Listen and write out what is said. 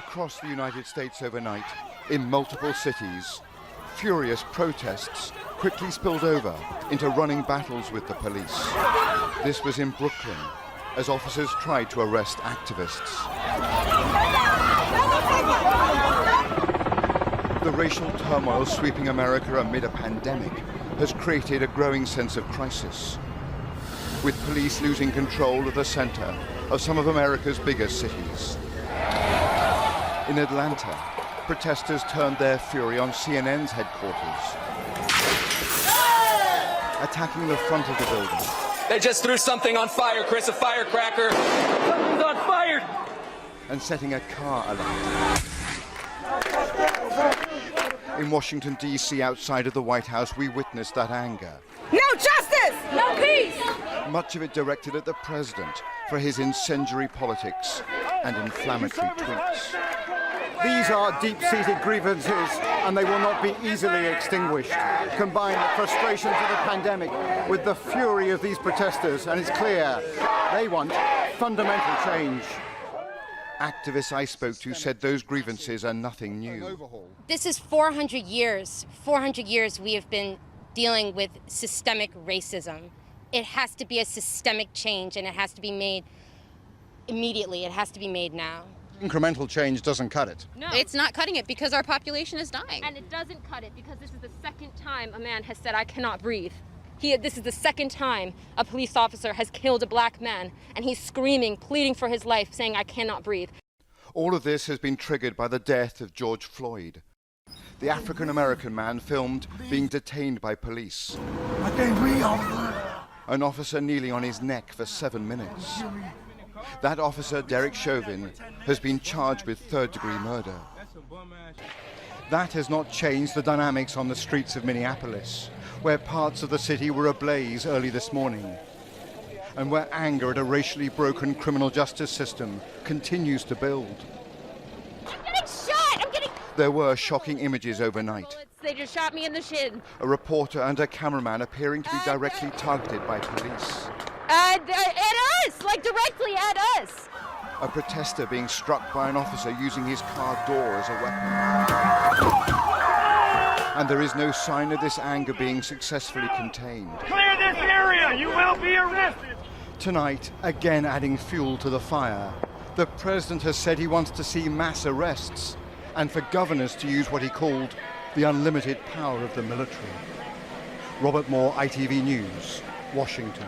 Across the United States overnight, in multiple cities, furious protests quickly spilled over into running battles with the police. This was in Brooklyn, as officers tried to arrest activists. The racial turmoil sweeping America amid a pandemic has created a growing sense of crisis, with police losing control of the center of some of America's biggest cities. In Atlanta, protesters turned their fury on CNN's headquarters, attacking the front of the building. They just threw something on fire, Chris, a firecracker. Something's on fire! And setting a car alight. In Washington, D.C., outside of the White House, we witnessed that anger. No justice! No peace! Much of it directed at the president for his incendiary politics and inflammatory tweets. These are deep-seated grievances, and they will not be easily extinguished. Combine the frustrations of the pandemic with the fury of these protesters, and it's clear they want fundamental change. Activists I spoke to said those grievances are nothing new. This is 400 years. 400 years we have been dealing with systemic racism. It has to be a systemic change, and it has to be made immediately. It has to be made now. Incremental change doesn't cut it. No. It's not cutting it because our population is dying. And it doesn't cut it because this is the second time a man has said, I cannot breathe. This is the second time a police officer has killed a black man, and he's screaming, pleading for his life, saying, I cannot breathe. All of this has been triggered by the death of George Floyd, the African-American man filmed being detained by police. An officer kneeling on his neck for 7 minutes. That officer, Derek Chauvin, has been charged with third-degree murder. That has not changed the dynamics on the streets of Minneapolis, where parts of the city were ablaze early this morning, and where anger at a racially broken criminal justice system continues to build. I'm getting shot! There were shocking images overnight. They just shot me in the shin. A reporter and a cameraman appearing to be directly targeted by police. At us! Like directly at us! A protester being struck by an officer using his car door as a weapon. And there is no sign of this anger being successfully contained. Clear this area! You will be arrested! Tonight, again adding fuel to the fire, the president has said he wants to see mass arrests and for governors to use what he called the unlimited power of the military. Robert Moore, ITV News, Washington.